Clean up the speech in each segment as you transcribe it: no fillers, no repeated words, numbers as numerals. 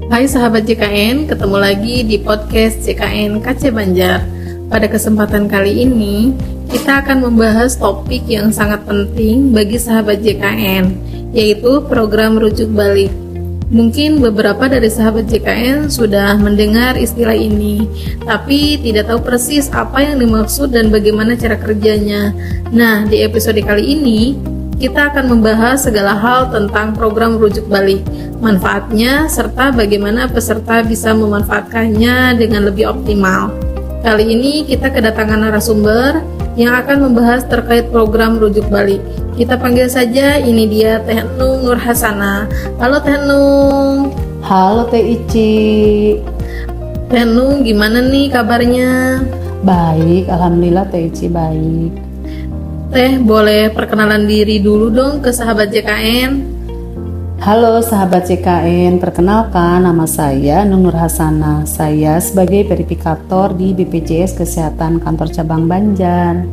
Hai sahabat JKN, ketemu lagi di podcast JKN KC Banjar. Pada kesempatan kali ini, kita akan membahas topik yang sangat penting bagi sahabat JKN, yaitu program rujuk balik. Mungkin beberapa dari sahabat JKN sudah mendengar istilah ini, tapi tidak tahu persis apa yang dimaksud dan bagaimana cara kerjanya. Nah, di episode kali ini, kita akan membahas segala hal tentang program rujuk balik, manfaatnya, serta bagaimana peserta bisa memanfaatkannya dengan lebih optimal. Kali ini kita kedatangan narasumber yang akan membahas terkait program rujuk balik. Kita panggil saja, ini dia Teh Nung Nur Hasana. Halo Teh Nung. Halo Teh Ici. Teh Nung, gimana nih kabarnya? Baik, alhamdulillah Teh Ici baik. Teh, boleh perkenalan diri dulu dong ke sahabat JKN? Halo sahabat JKN, perkenalkan nama saya Nung Nur Hasana. Saya sebagai verifikator di BPJS Kesehatan Kantor Cabang Banjar.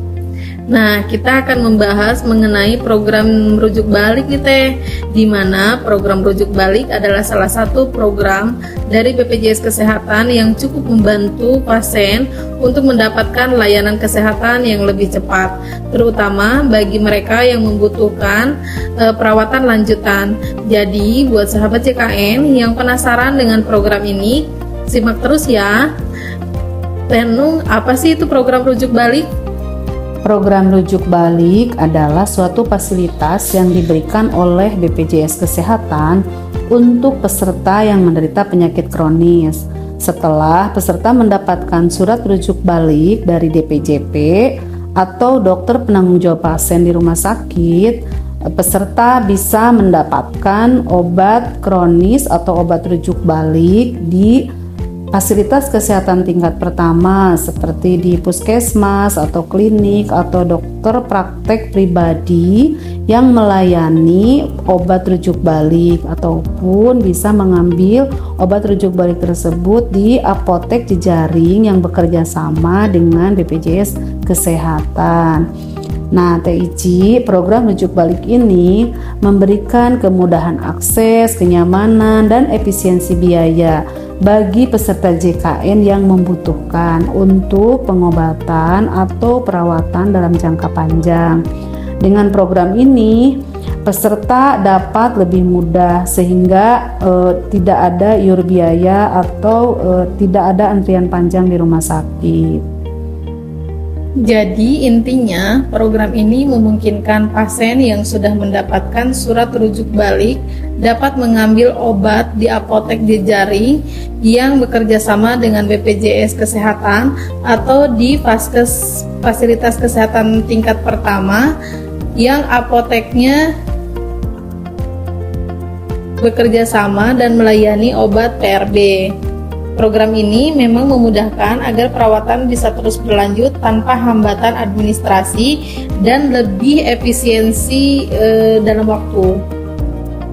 Nah, kita akan membahas mengenai program rujuk balik nih Teh, di mana program rujuk balik adalah salah satu program dari BPJS Kesehatan yang cukup membantu pasien untuk mendapatkan layanan kesehatan yang lebih cepat, terutama bagi mereka yang membutuhkan perawatan lanjutan. Jadi, buat sahabat JKN yang penasaran dengan program ini, simak terus ya. Teh Nung, apa sih itu program rujuk balik? Program rujuk balik adalah suatu fasilitas yang diberikan oleh BPJS Kesehatan untuk peserta yang menderita penyakit kronis. Setelah peserta mendapatkan surat rujuk balik dari DPJP atau dokter penanggung jawab pasien di rumah sakit, peserta bisa mendapatkan obat kronis atau obat rujuk balik di fasilitas kesehatan tingkat pertama seperti di puskesmas atau klinik atau dokter praktek pribadi yang melayani obat rujuk balik, ataupun bisa mengambil obat rujuk balik tersebut di apotek jejaring yang bekerja sama dengan BPJS Kesehatan. Nah, Teh Ici, program rujuk balik ini memberikan kemudahan akses, kenyamanan, dan efisiensi biaya bagi peserta JKN yang membutuhkan untuk pengobatan atau perawatan dalam jangka panjang. Dengan program ini, peserta dapat lebih mudah sehingga tidak ada iur biaya atau tidak ada antrian panjang di rumah sakit. Jadi intinya program ini memungkinkan pasien yang sudah mendapatkan surat rujuk balik dapat mengambil obat di apotek jejaring yang bekerja sama dengan BPJS Kesehatan atau di fasilitas kesehatan tingkat pertama yang apoteknya bekerja sama dan melayani obat PRB. Program ini memang memudahkan agar perawatan bisa terus berlanjut tanpa hambatan administrasi dan lebih efisiensi dalam waktu.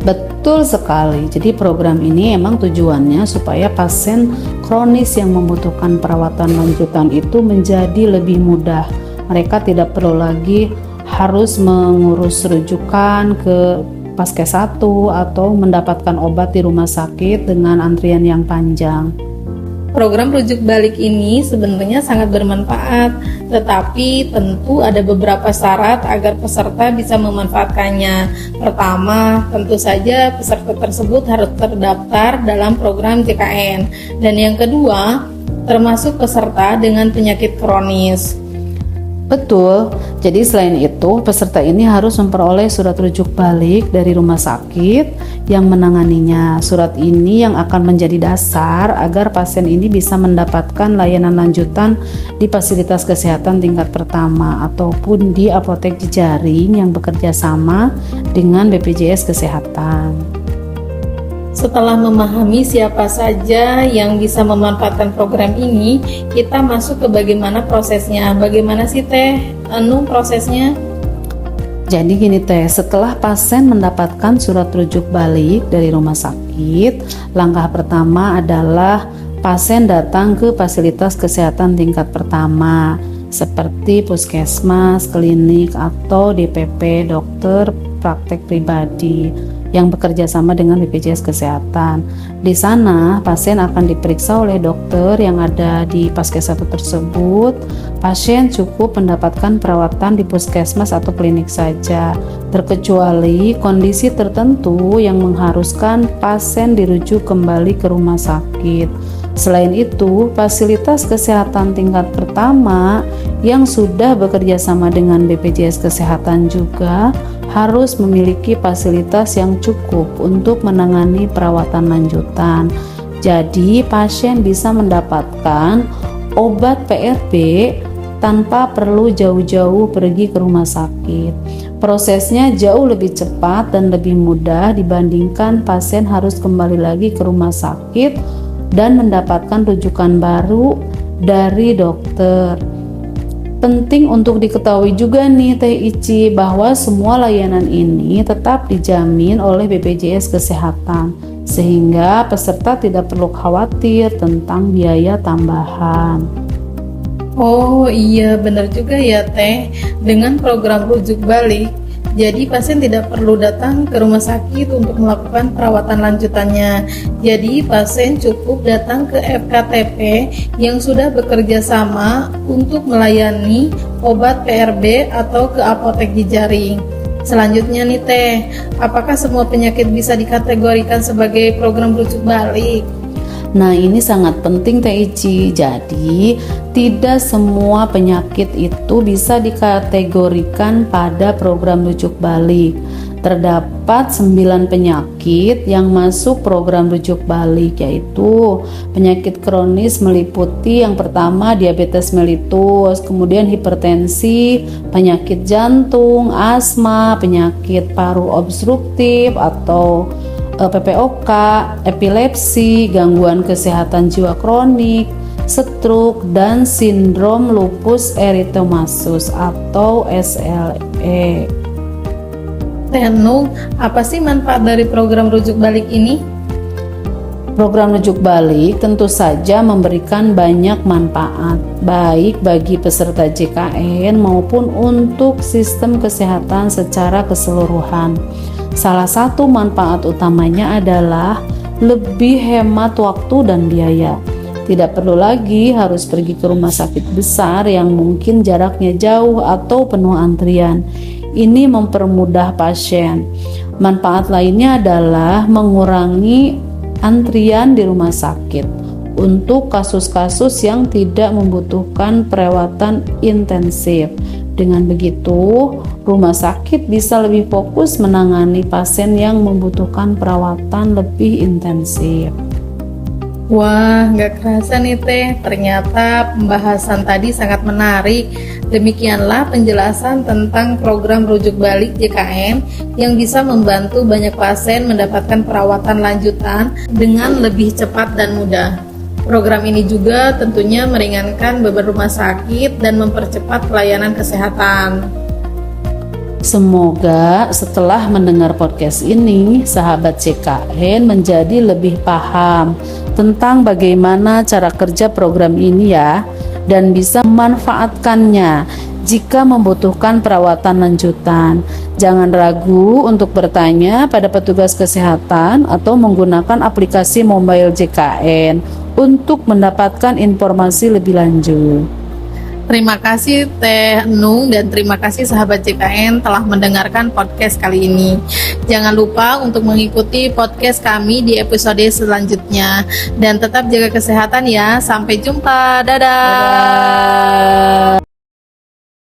Betul sekali. Jadi program ini emang tujuannya supaya pasien kronis yang membutuhkan perawatan lanjutan itu menjadi lebih mudah. Mereka tidak perlu lagi harus mengurus rujukan ke Paskes 1 atau mendapatkan obat di rumah sakit dengan antrian yang panjang. Program rujuk balik ini sebenarnya sangat bermanfaat, tetapi tentu ada beberapa syarat agar peserta bisa memanfaatkannya. Pertama, tentu saja peserta tersebut harus terdaftar dalam program JKN. Dan yang kedua, termasuk peserta dengan penyakit kronis. Betul, jadi selain itu peserta ini harus memperoleh surat rujuk balik dari rumah sakit yang menanganinya. Surat ini yang akan menjadi dasar agar pasien ini bisa mendapatkan layanan lanjutan di fasilitas kesehatan tingkat pertama ataupun di apotek jejaring yang bekerja sama dengan BPJS Kesehatan. Setelah memahami siapa saja yang bisa memanfaatkan program ini, kita masuk ke bagaimana prosesnya. Bagaimana sih Teh Nung prosesnya? Jadi gini Teh, setelah pasien mendapatkan surat rujuk balik dari rumah sakit, langkah pertama adalah pasien datang ke fasilitas kesehatan tingkat pertama seperti puskesmas, klinik, atau DPP, dokter praktek pribadi. yang bekerja sama dengan BPJS Kesehatan. Di sana, pasien akan diperiksa oleh dokter yang ada di Paskes 1 tersebut. Pasien cukup mendapatkan perawatan di puskesmas atau klinik saja, terkecuali kondisi tertentu yang mengharuskan pasien dirujuk kembali ke rumah sakit. Selain itu, fasilitas kesehatan tingkat pertama yang sudah bekerja sama dengan BPJS Kesehatan juga harus memiliki fasilitas yang cukup untuk menangani perawatan lanjutan. Jadi, pasien bisa mendapatkan obat PRP tanpa perlu jauh-jauh pergi ke rumah sakit. Prosesnya jauh lebih cepat dan lebih mudah dibandingkan pasien harus kembali lagi ke rumah sakit dan mendapatkan rujukan baru dari dokter. Penting untuk diketahui juga nih Teh Ici, bahwa semua layanan ini tetap dijamin oleh BPJS Kesehatan, sehingga peserta tidak perlu khawatir tentang biaya tambahan. Oh iya, benar juga ya Teh. Dengan program rujuk balik, jadi pasien tidak perlu datang ke rumah sakit untuk melakukan perawatan lanjutannya. Jadi pasien cukup datang ke FKTP yang sudah bekerja sama untuk melayani obat PRB atau ke apotek jejaring. Selanjutnya nih Teh, apakah semua penyakit bisa dikategorikan sebagai program rujuk balik? Nah, ini sangat penting Teh Ici. Jadi, tidak semua penyakit itu bisa dikategorikan pada program rujuk balik. Terdapat 9 penyakit yang masuk program rujuk balik, yaitu penyakit kronis meliputi yang pertama diabetes mellitus, kemudian hipertensi, penyakit jantung, asma, penyakit paru obstruktif atau PPOK, epilepsi, gangguan kesehatan jiwa kronik, stroke, dan sindrom lupus erythematosus atau SLE. Teh Nung, apa sih manfaat dari program rujuk balik ini? Program rujuk balik tentu saja memberikan banyak manfaat, baik bagi peserta JKN maupun untuk sistem kesehatan secara keseluruhan. Salah satu manfaat utamanya adalah lebih hemat waktu dan biaya. Tidak perlu lagi harus pergi ke rumah sakit besar yang mungkin jaraknya jauh atau penuh antrian. Ini mempermudah pasien. Manfaat lainnya adalah mengurangi antrian di rumah sakit untuk kasus-kasus yang tidak membutuhkan perawatan intensif. Dengan begitu, rumah sakit bisa lebih fokus menangani pasien yang membutuhkan perawatan lebih intensif. Wah, nggak kerasa nih Teh, ternyata pembahasan tadi sangat menarik. Demikianlah penjelasan tentang program rujuk balik JKN yang bisa membantu banyak pasien mendapatkan perawatan lanjutan dengan lebih cepat dan mudah. Program ini juga tentunya meringankan beban rumah sakit dan mempercepat pelayanan kesehatan. Semoga setelah mendengar podcast ini, sahabat JKN menjadi lebih paham tentang bagaimana cara kerja program ini ya, dan bisa memanfaatkannya jika membutuhkan perawatan lanjutan. Jangan ragu untuk bertanya pada petugas kesehatan atau menggunakan aplikasi mobile JKN untuk mendapatkan informasi lebih lanjut. Terima kasih Teh Nung dan terima kasih sahabat JKN telah mendengarkan podcast kali ini. Jangan lupa untuk mengikuti podcast kami di episode selanjutnya dan tetap jaga kesehatan ya. Sampai jumpa. Dadah.